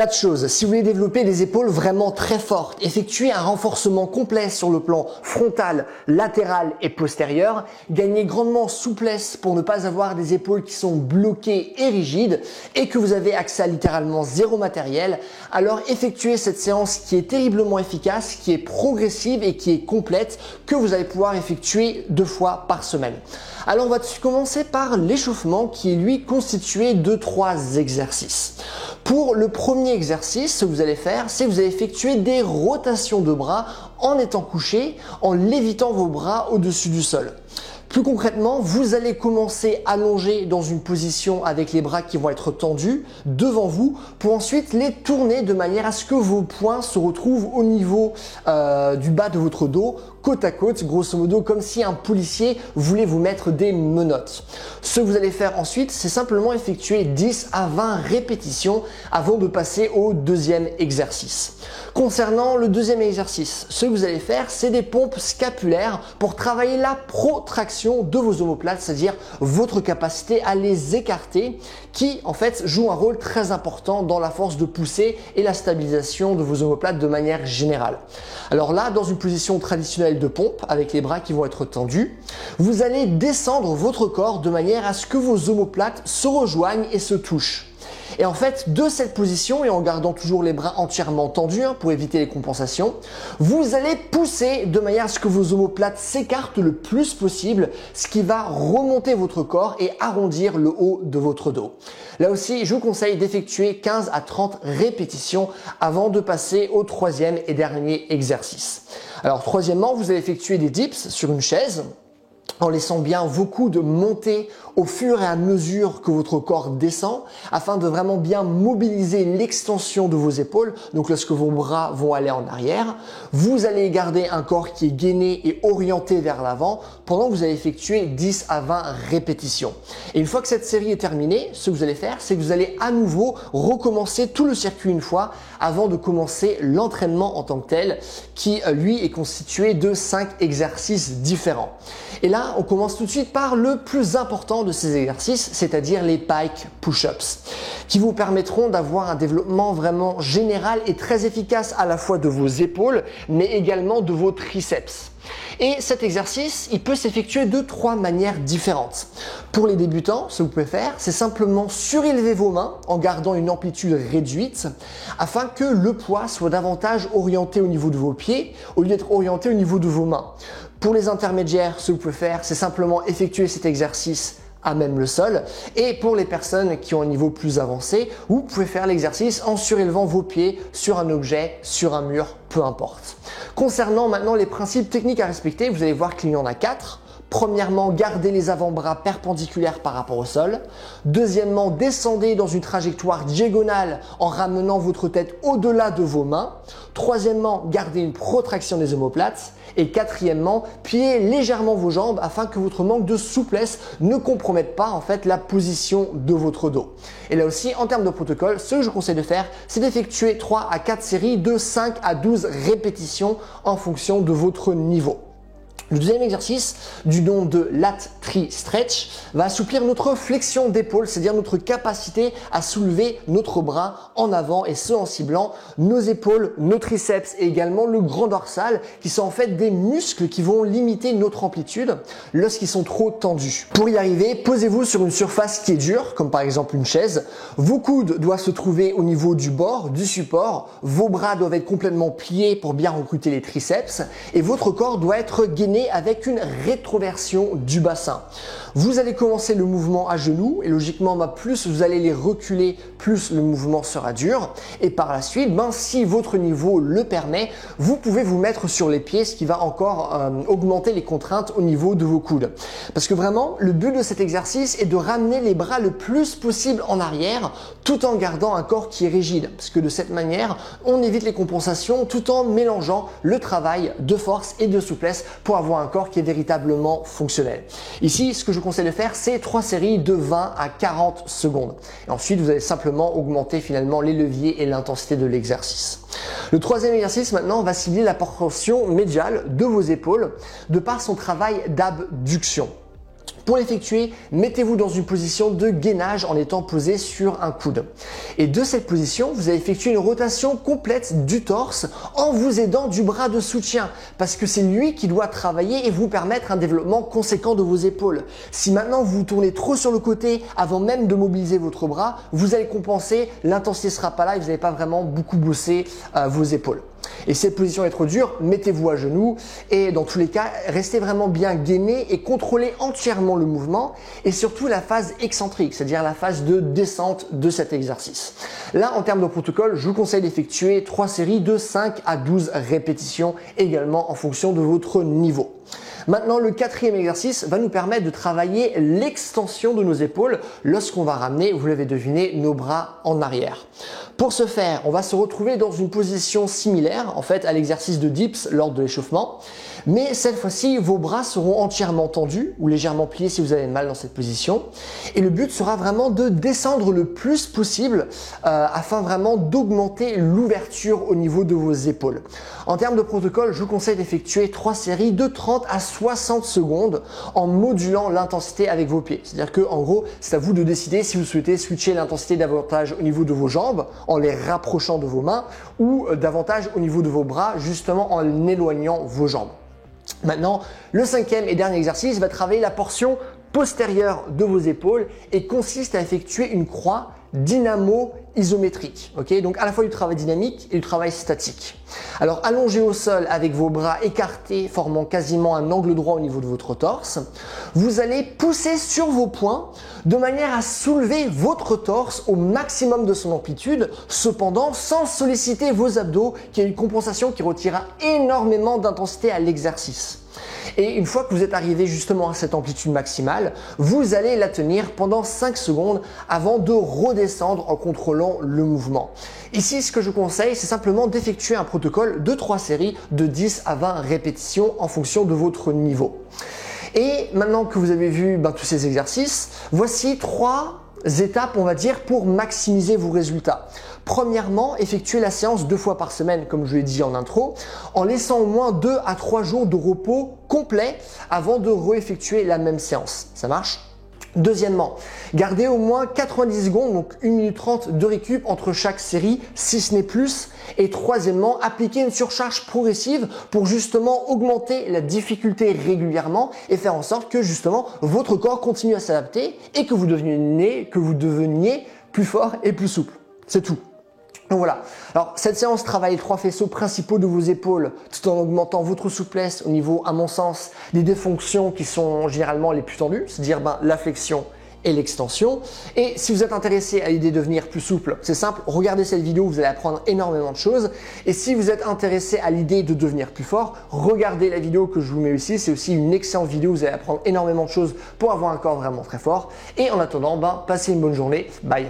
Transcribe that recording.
4 choses. Si vous voulez développer des épaules vraiment très fortes, effectuer un renforcement complet sur le plan frontal, latéral et postérieur, gagner grandement en souplesse pour ne pas avoir des épaules qui sont bloquées et rigides et que vous avez accès à littéralement zéro matériel, alors effectuez cette séance qui est terriblement efficace, qui est progressive et qui est complète, que vous allez pouvoir effectuer 2 fois par semaine. Alors on va commencer par l'échauffement qui est lui constitué de 3 exercices. Pour le premier exercice, ce que vous allez faire, c'est que vous allez effectuer des rotations de bras en étant couché, en lévitant vos bras au-dessus du sol. Plus concrètement, vous allez commencer allongé dans une position avec les bras qui vont être tendus devant vous pour ensuite les tourner de manière à ce que vos poings se retrouvent au niveau du bas de votre dos, côte à côte, grosso modo comme si un policier voulait vous mettre des menottes. Ce que vous allez faire ensuite, c'est simplement effectuer 10 à 20 répétitions avant de passer au deuxième exercice. Concernant le deuxième exercice, ce que vous allez faire, c'est des pompes scapulaires pour travailler la protraction de vos omoplates, c'est-à-dire votre capacité à les écarter, qui en fait joue un rôle très important dans la force de poussée et la stabilisation de vos omoplates de manière générale. Alors là, dans une position traditionnelle de pompe, avec les bras qui vont être tendus, vous allez descendre votre corps de manière à ce que vos omoplates se rejoignent et se touchent. Et en fait, de cette position, et en gardant toujours les bras entièrement tendus pour éviter les compensations, vous allez pousser de manière à ce que vos omoplates s'écartent le plus possible, ce qui va remonter votre corps et arrondir le haut de votre dos. Là aussi, je vous conseille d'effectuer 15 à 30 répétitions avant de passer au troisième et dernier exercice. Alors, troisièmement, vous allez effectuer des dips sur une chaise, en laissant bien vos coudes monter au fur et à mesure que votre corps descend, afin de vraiment bien mobiliser l'extension de vos épaules. Donc lorsque vos bras vont aller en arrière, vous allez garder un corps qui est gainé et orienté vers l'avant pendant que vous allez effectuer 10 à 20 répétitions. Et une fois que cette série est terminée, ce que vous allez faire, c'est que vous allez à nouveau recommencer tout le circuit une fois avant de commencer l'entraînement en tant que tel, qui lui est constitué de 5 exercices différents. Et là, on commence tout de suite par le plus important de ces exercices, c'est-à-dire les pike push-ups, qui vous permettront d'avoir un développement vraiment général et très efficace à la fois de vos épaules, mais également de vos triceps. Et cet exercice, il peut s'effectuer de 3 manières différentes. Pour les débutants, ce que vous pouvez faire, c'est simplement surélever vos mains en gardant une amplitude réduite afin que le poids soit davantage orienté au niveau de vos pieds au lieu d'être orienté au niveau de vos mains. Pour les intermédiaires, ce que vous pouvez faire, c'est simplement effectuer cet exercice à même le sol. Et pour les personnes qui ont un niveau plus avancé, vous pouvez faire l'exercice en surélevant vos pieds sur un objet, sur un mur, peu importe. Concernant maintenant les principes techniques à respecter, vous allez voir qu'il y en a 4. Premièrement, gardez les avant-bras perpendiculaires par rapport au sol. Deuxièmement, descendez dans une trajectoire diagonale en ramenant votre tête au-delà de vos mains. Troisièmement, gardez une protraction des omoplates. Et quatrièmement, pliez légèrement vos jambes afin que votre manque de souplesse ne compromette pas en fait la position de votre dos. Et là aussi, en termes de protocole, ce que je conseille de faire, c'est d'effectuer 3 à 4 séries de 5 à 12 répétitions en fonction de votre niveau. Le deuxième exercice, du nom de lat tri stretch, va assouplir notre flexion d'épaule, c'est-à-dire notre capacité à soulever notre bras en avant et ce en ciblant nos épaules, nos triceps et également le grand dorsal qui sont en fait des muscles qui vont limiter notre amplitude lorsqu'ils sont trop tendus. Pour y arriver, posez-vous sur une surface qui est dure, comme par exemple une chaise. Vos coudes doivent se trouver au niveau du bord, du support. Vos bras doivent être complètement pliés pour bien recruter les triceps et votre corps doit être gainé avec une rétroversion du bassin. Vous allez commencer le mouvement à genoux et logiquement, plus vous allez les reculer, plus le mouvement sera dur. Et par la suite, si votre niveau le permet, vous pouvez vous mettre sur les pieds, ce qui va encore augmenter les contraintes au niveau de vos coudes. Parce que vraiment, le but de cet exercice est de ramener les bras le plus possible en arrière, tout en gardant un corps qui est rigide. Parce que de cette manière, on évite les compensations tout en mélangeant le travail de force et de souplesse pour avoir un corps qui est véritablement fonctionnel. Ici, ce que je conseille de faire, c'est 3 séries de 20 à 40 secondes. Et ensuite, vous allez simplement augmenter finalement les leviers et l'intensité de l'exercice. Le troisième exercice maintenant va cibler la portion médiale de vos épaules de par son travail d'abduction. Pour l'effectuer, mettez-vous dans une position de gainage en étant posé sur un coude. Et de cette position, vous allez effectuer une rotation complète du torse en vous aidant du bras de soutien parce que c'est lui qui doit travailler et vous permettre un développement conséquent de vos épaules. Si maintenant vous tournez trop sur le côté avant même de mobiliser votre bras, vous allez compenser, l'intensité ne sera pas là et vous n'allez pas vraiment beaucoup bosser vos épaules. Et si cette position est trop dure, mettez-vous à genoux et dans tous les cas, restez vraiment bien gainé et contrôlez entièrement le mouvement et surtout la phase excentrique, c'est-à-dire la phase de descente de cet exercice. Là, en termes de protocole, je vous conseille d'effectuer 3 séries de 5 à 12 répétitions également en fonction de votre niveau. Maintenant, le 4e exercice va nous permettre de travailler l'extension de nos épaules lorsqu'on va ramener, vous l'avez deviné, nos bras en arrière. Pour ce faire, on va se retrouver dans une position similaire en fait à l'exercice de dips lors de l'échauffement, mais cette fois-ci, vos bras seront entièrement tendus ou légèrement pliés si vous avez mal dans cette position. Et le but sera vraiment de descendre le plus possible afin vraiment d'augmenter l'ouverture au niveau de vos épaules. En termes de protocole, je vous conseille d'effectuer 3 séries de 30 à 60 secondes en modulant l'intensité avec vos pieds. C'est-à-dire que en gros, c'est à vous de décider si vous souhaitez switcher l'intensité davantage au niveau de vos jambes en les rapprochant de vos mains ou davantage au niveau de vos bras justement en éloignant vos jambes. Maintenant, le 5e et dernier exercice va travailler la portion postérieure de vos épaules et consiste à effectuer une croix dynamo-isométrique. Donc à la fois du travail dynamique et du travail statique. Alors allongé au sol avec vos bras écartés formant quasiment un angle droit au niveau de votre torse, vous allez pousser sur vos poings de manière à soulever votre torse au maximum de son amplitude, cependant sans solliciter vos abdos, qui est une compensation qui retirera énormément d'intensité à l'exercice. Et une fois que vous êtes arrivé justement à cette amplitude maximale, vous allez la tenir pendant 5 secondes avant de redescendre en contrôlant le mouvement. Ici, ce que je conseille, c'est simplement d'effectuer un protocole de 3 séries de 10 à 20 répétitions en fonction de votre niveau. Et maintenant que vous avez vu tous ces exercices, voici 3 étapes, on va dire, pour maximiser vos résultats. Premièrement, effectuez la séance 2 fois par semaine, comme je l'ai dit en intro, en laissant au moins 2 à 3 jours de repos complet avant de réeffectuer la même séance. Ça marche ? Deuxièmement, gardez au moins 90 secondes, donc 1 minute 30 de récup entre chaque série, si ce n'est plus. Et troisièmement, appliquez une surcharge progressive pour justement augmenter la difficulté régulièrement et faire en sorte que justement votre corps continue à s'adapter et que vous deveniez plus fort et plus souple. C'est tout. Donc voilà, alors cette séance travaille les 3 faisceaux principaux de vos épaules tout en augmentant votre souplesse au niveau, à mon sens, des 2 fonctions qui sont généralement les plus tendues, c'est-à-dire la flexion et l'extension. Et si vous êtes intéressé à l'idée de devenir plus souple, c'est simple, regardez cette vidéo, vous allez apprendre énormément de choses. Et si vous êtes intéressé à l'idée de devenir plus fort, regardez la vidéo que je vous mets ici, c'est aussi une excellente vidéo, vous allez apprendre énormément de choses pour avoir un corps vraiment très fort. Et en attendant, passez une bonne journée, bye.